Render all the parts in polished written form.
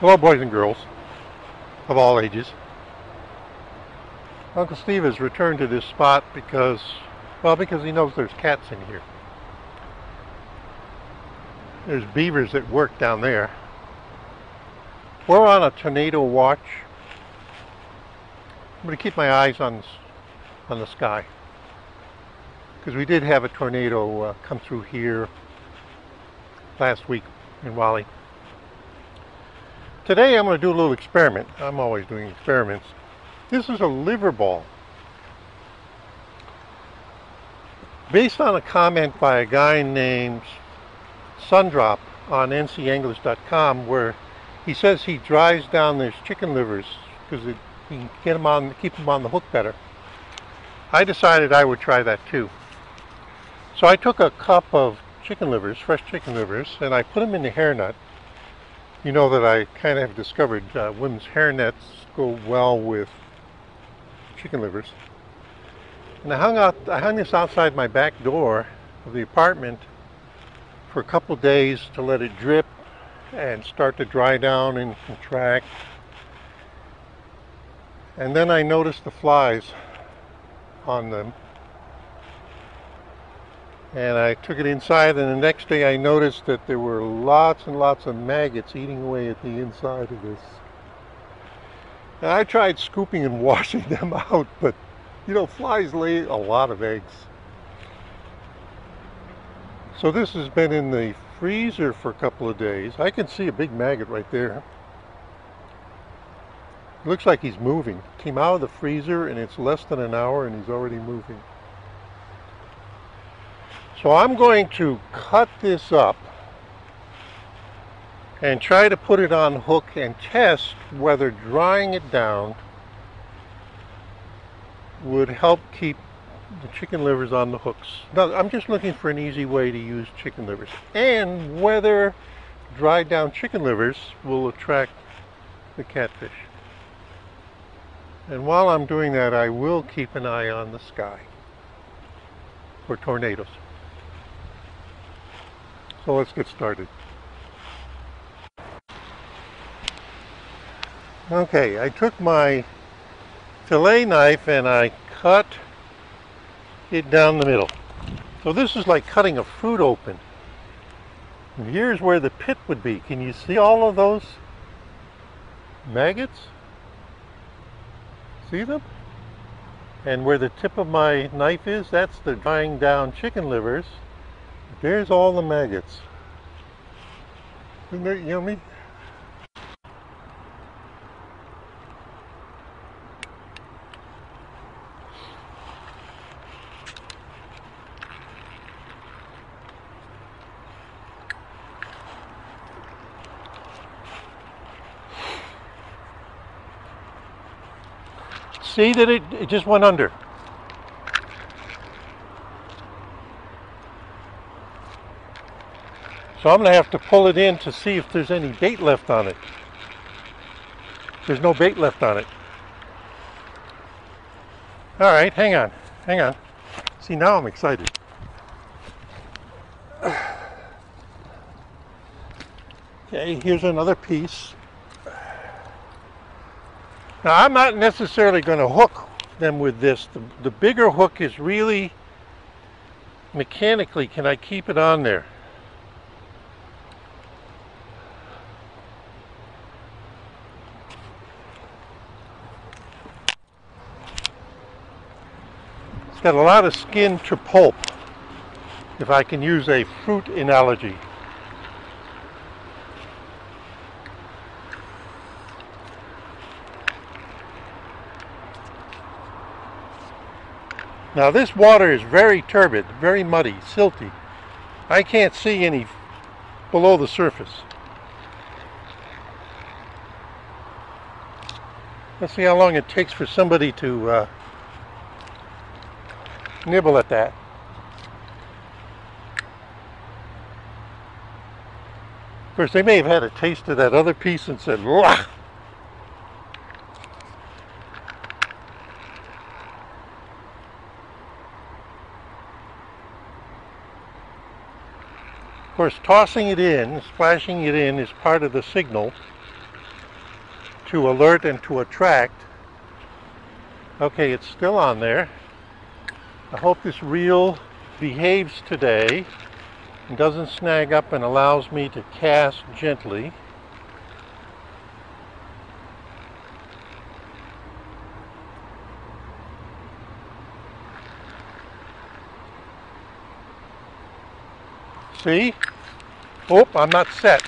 Hello, boys and girls of all ages. Uncle Steve has returned to this spot because he knows there's cats in here. There's beavers at work down there. We're on a tornado watch. I'm going to keep my eyes on the sky because we did have a tornado come through here last week in Raleigh. Today I'm going to do a little experiment. I'm always doing experiments. This is a liver ball. Based on a comment by a guy named Sundrop on ncenglish.com, where he says he dries down his chicken livers because he can keep them on the hook better. I decided I would try that too. So I took a cup of chicken livers, fresh chicken livers, and I put them in the hairnet. You know that I kind of have discovered women's hairnets go well with chicken livers. And I hung this outside my back door of the apartment for a couple days to let it drip and start to dry down and contract. And then I noticed the flies on them. And I took it inside, and the next day I noticed that there were lots and lots of maggots eating away at the inside of this. And I tried scooping and washing them out, but you know, flies lay a lot of eggs. So this has been in the freezer for a couple of days. I can see a big maggot right there. It looks like he's moving. Came out of the freezer and it's less than an hour and he's already moving. So I'm going to cut this up and try to put it on hook and test whether drying it down would help keep the chicken livers on the hooks. Now, I'm just looking for an easy way to use chicken livers, and whether dried down chicken livers will attract the catfish. And while I'm doing that, I will keep an eye on the sky for tornadoes. So let's get started. Okay, I took my fillet knife and I cut it down the middle. So this is like cutting a fruit open. And here's where the pit would be. Can you see all of those maggots? See them? And where the tip of my knife is, that's the drying down chicken livers. There's all the maggots. Isn't that yummy? See that it just went under. So I'm going to have to pull it in to see if there's any bait left on it. There's no bait left on it. All right, hang on. See, now I'm excited. Okay, here's another piece. Now, I'm not necessarily going to hook them with this. The bigger hook is really mechanically, can I keep it on there? It's got a lot of skin to pulp, if I can use a fruit analogy. Now this water is very turbid, very muddy, silty. I can't see any below the surface. Let's see how long it takes for somebody to nibble at that. Of course, they may have had a taste of that other piece and said, "Wah!" Of course, tossing it in, splashing it in is part of the signal to alert and to attract. Okay, it's still on there. I hope this reel behaves today and doesn't snag up and allows me to cast gently. See? Oh, I'm not set.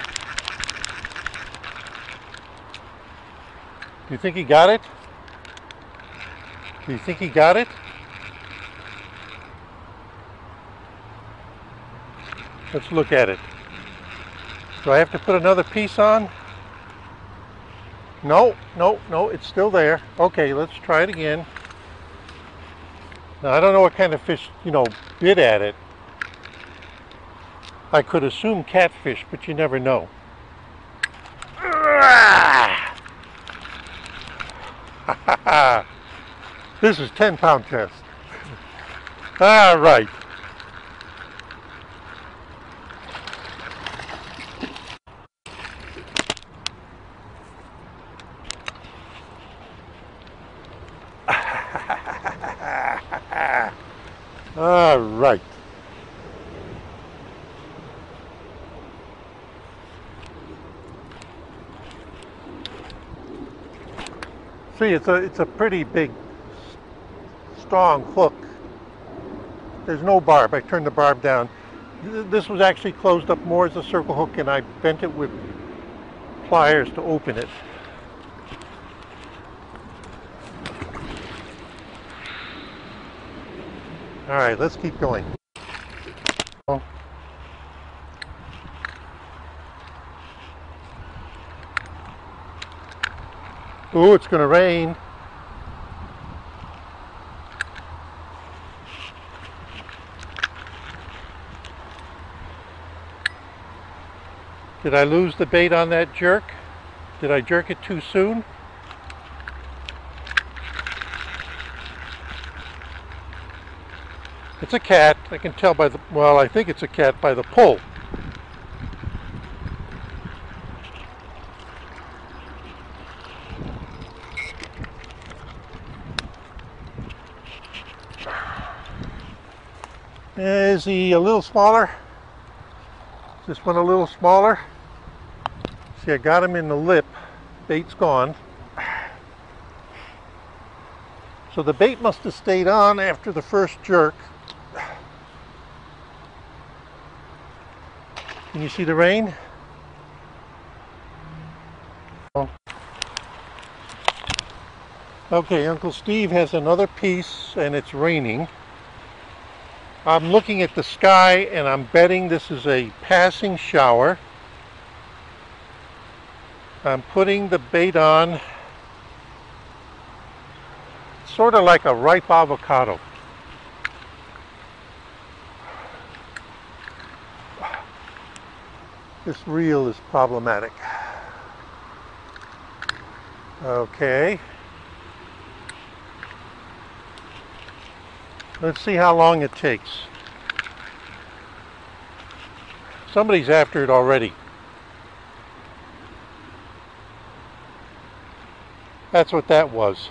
Do you think he got it? Do you think he got it? Let's look at it. Do I have to put another piece on? No, no, no, it's still there. Okay, let's try it again. Now, I don't know what kind of fish, bit at it. I could assume catfish, but you never know. This is 10-pound test. All right. All right. See, it's a pretty big, strong hook. There's no barb. I turned the barb down. This was actually closed up more as a circle hook, and I bent it with pliers to open it. All right, let's keep going. Ooh, it's going to rain. Did I lose the bait on that jerk? Did I jerk it too soon? It's a cat. I can tell by the, well, I think it's a cat by the pull. Is he a little smaller? Is this one a little smaller? See, I got him in the lip. Bait's gone. So the bait must have stayed on after the first jerk. Can you see the rain? Okay, Uncle Steve has another piece and it's raining. I'm looking at the sky and I'm betting this is a passing shower. I'm putting the bait on sort of like a ripe avocado. This reel is problematic. Okay. Let's see how long it takes. Somebody's after it already. That's what that was.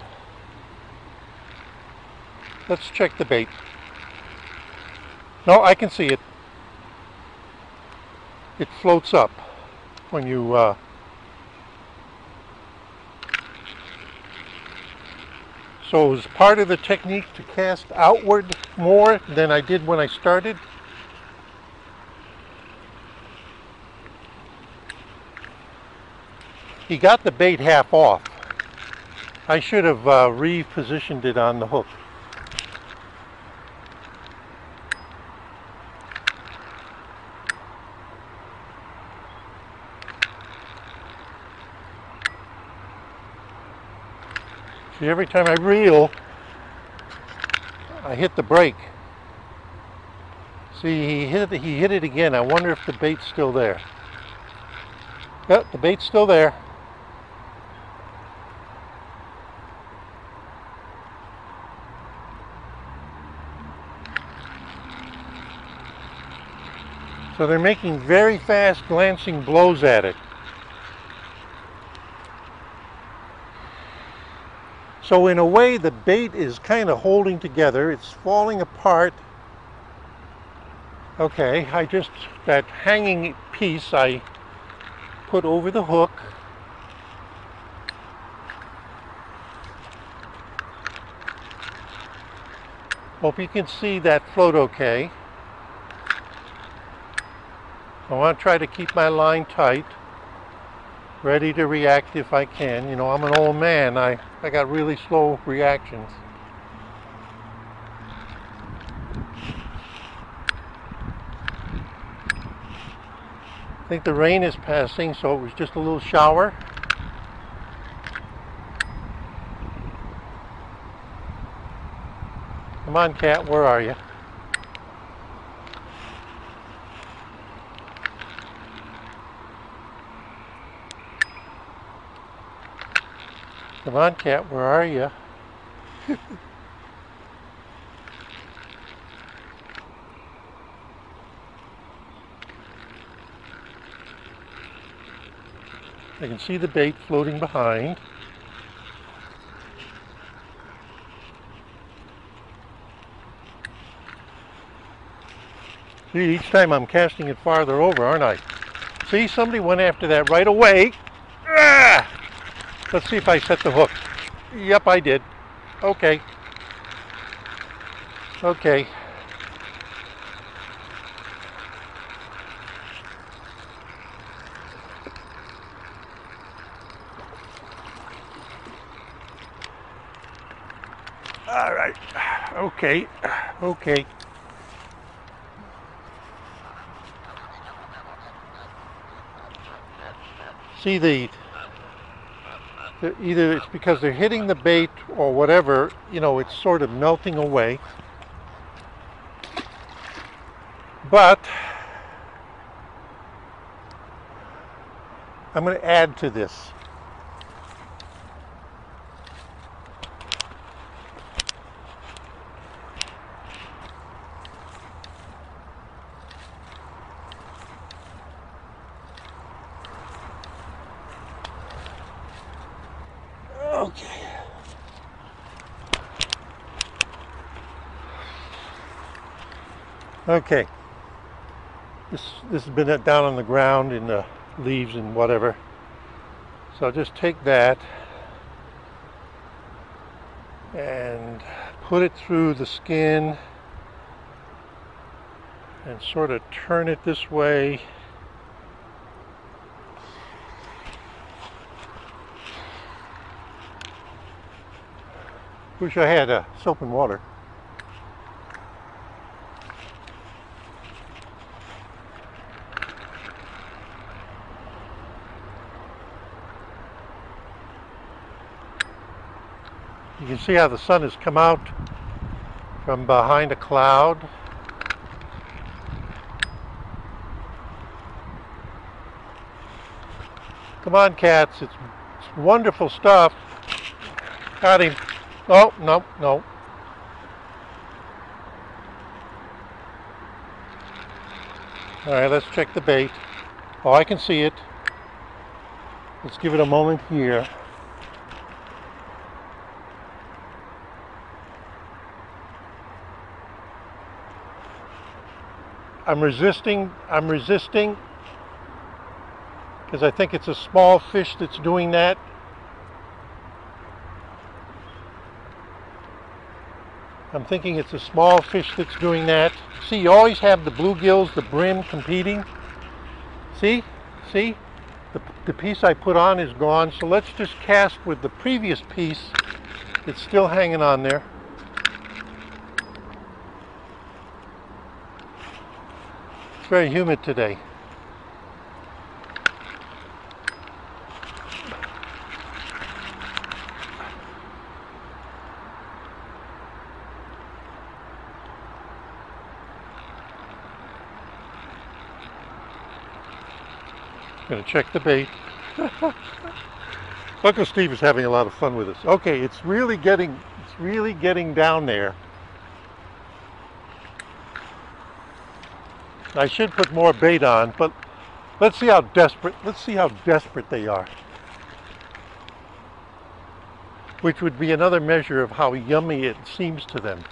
Let's check the bait. No, I can see it. It floats up when you so it was part of the technique to cast outward more than I did when I started. He got the bait half off. I should have repositioned it on the hook. See, every time I reel, I hit the brake. See, he hit it again. I wonder if the bait's still there. Yep, the bait's still there. So they're making very fast glancing blows at it. So in a way, the bait is kind of holding together. It's falling apart. Okay, that hanging piece I put over the hook. Hope you can see that float okay. I want to try to keep my line tight, ready to react if I can. You know, I'm an old man. I got really slow reactions. I think the rain is passing, so it was just a little shower. Come on, cat, where are you? Come on, cat, where are you? I can see the bait floating behind. See, each time I'm casting it farther over, aren't I? See, somebody went after that right away. Ah! Let's see if I set the hook. Yep, I did. Okay. Okay. All right. Okay. Okay. See either it's because they're hitting the bait or whatever, you know, it's sort of melting away. But I'm going to add to this. Okay. Okay. This has been down on the ground in the leaves and whatever. So I'll just take that and put it through the skin and sort of turn it this way. Wish I had soap and water. You can see how the sun has come out from behind a cloud. Come on, cats, it's wonderful stuff. Got him. Oh, no, no. All right, let's check the bait. Oh, I can see it. Let's give it a moment here. I'm resisting because I think it's a small fish that's doing that. I'm thinking it's a small fish that's doing that. See, you always have the bluegills, the brim competing. See? See? The piece I put on is gone, so let's just cast with the previous piece. It's still hanging on there. It's very humid today. Gonna check the bait. Uncle Steve is having a lot of fun with us. Okay, it's really getting down there. I should put more bait on, but let's see how desperate they are. which would be another measure of how yummy it seems to them.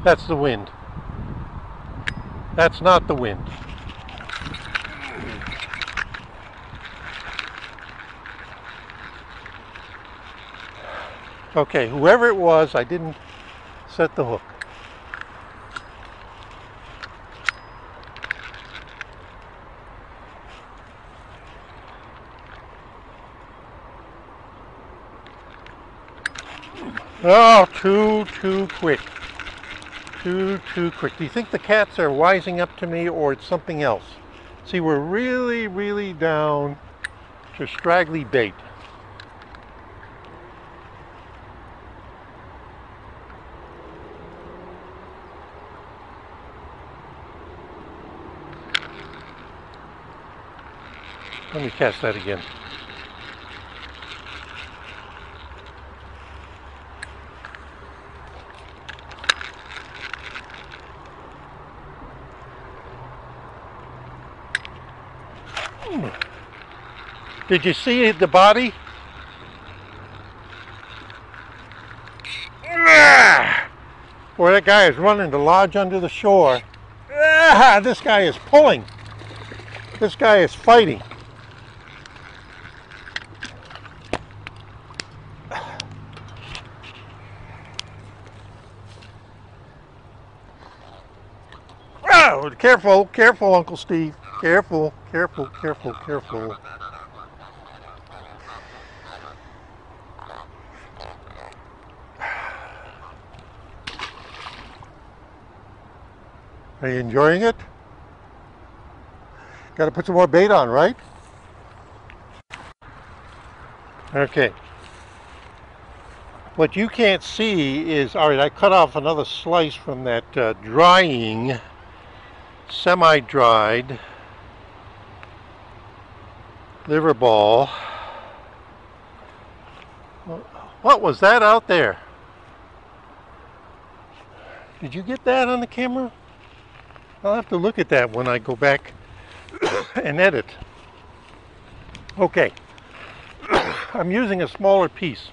That's the wind. That's not the wind. Okay, whoever it was, I didn't set the hook. Oh, too quick. Too quick. Do you think the cats are wising up to me, or it's something else? See, we're really down to straggly bait. Let me cast that again. Did you see the body? Boy, that guy is running to lodge under the shore. This guy is pulling. This guy is fighting. Oh, careful, careful, Uncle Steve. Careful, careful, careful, careful. Are you enjoying it? Got to put some more bait on, right? Okay. What you can't see is, all right, I cut off another slice from that drying, semi-dried liver ball. What was that out there? Did you get that on the camera? I'll have to look at that when I go back and edit. Okay. I'm using a smaller piece.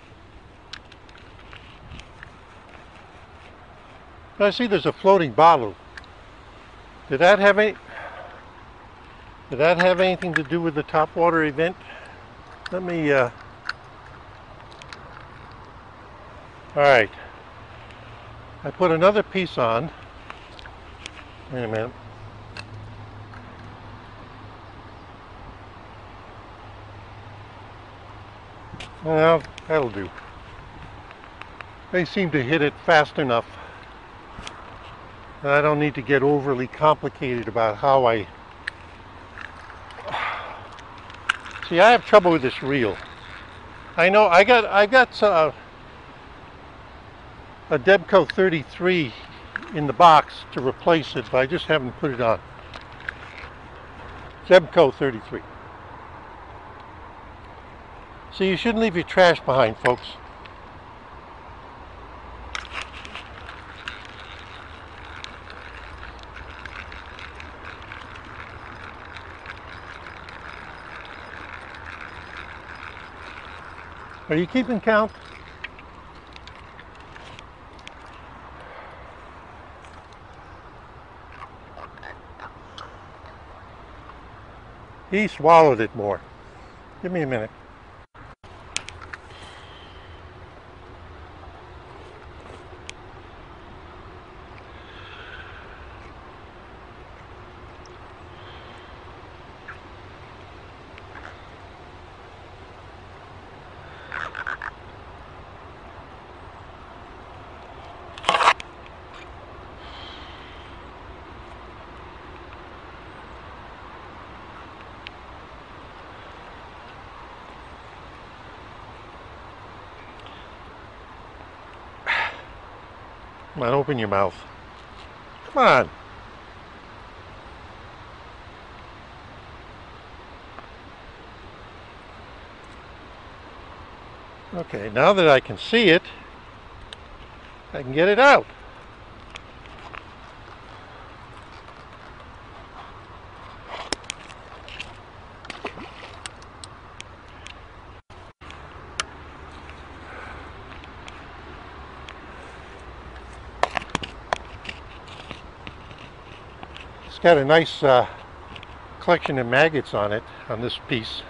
I see there's a floating bottle. Did that have anything to do with the topwater event? Let me all right. I put another piece on. Wait a minute. Well, that'll do. They seem to hit it fast enough that I don't need to get overly complicated about how I... See, I have trouble with this reel. I know I got a Debco 33 in the box to replace it, but I just haven't put it on. Debco 33. So you shouldn't leave your trash behind, folks. Are you keeping count? He swallowed it more. Give me a minute. Come on, open your mouth. Come on. Okay, now that I can see it, I can get it out. It's got a nice collection of maggots on it, on this piece.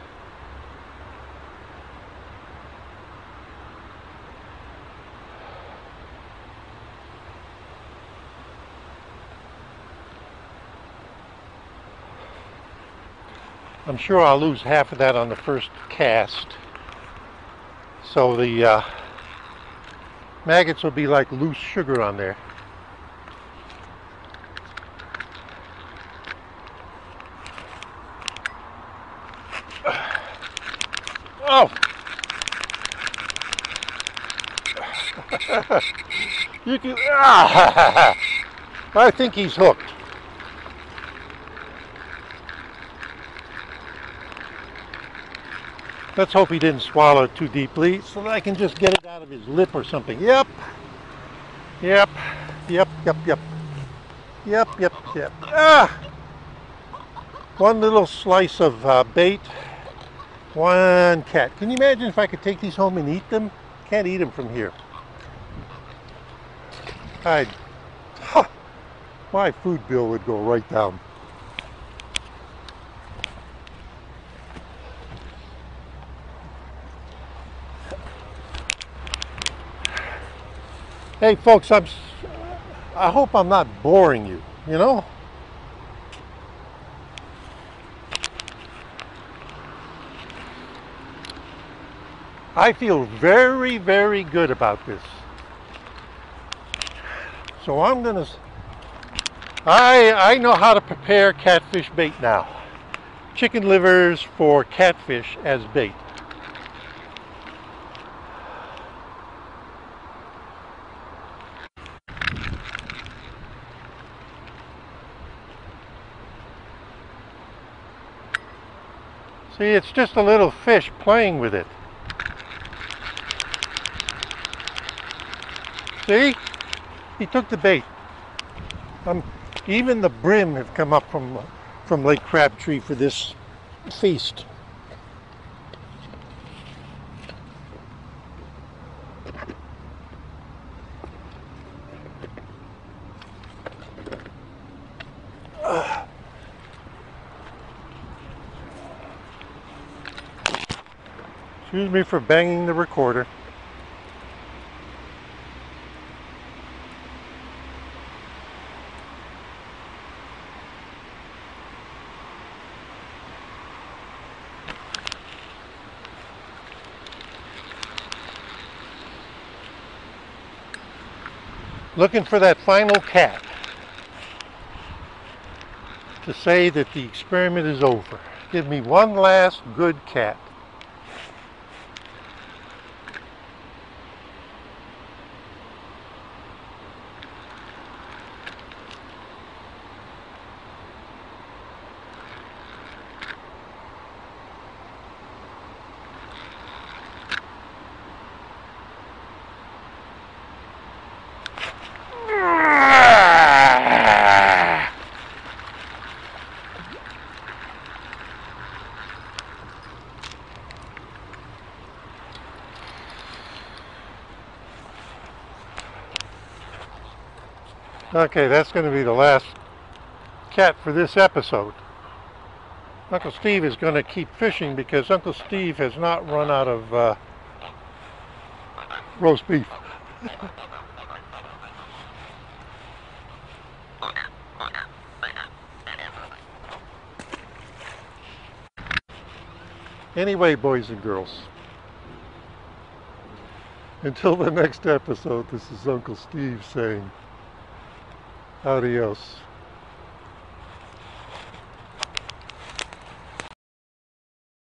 I'm sure I'll lose half of that on the first cast. So the maggots will be like loose sugar on there. Oh! You can. Ah! I think he's hooked. Let's hope he didn't swallow it too deeply so that I can just get it out of his lip or something. Yep. Yep. Yep. Yep. Yep. Yep. Yep. Yep. Ah! One little slice of bait. One cat. Can you imagine if I could take these home and eat them? Can't eat them from here. My food bill would go right down. Hey folks, I hope I'm not boring you, you know? I feel very, very good about this. So I know how to prepare catfish bait now. Chicken livers for catfish as bait. See, it's just a little fish playing with it. See? He took the bait. Even the brim have come up from Lake Crabtree for this feast. Excuse me for banging the recorder. Looking for that final cat to say that the experiment is over. Give me one last good cat. Okay, that's going to be the last cat for this episode. Uncle Steve is going to keep fishing because Uncle Steve has not run out of roast beef. Anyway, boys and girls, until the next episode, this is Uncle Steve saying adios.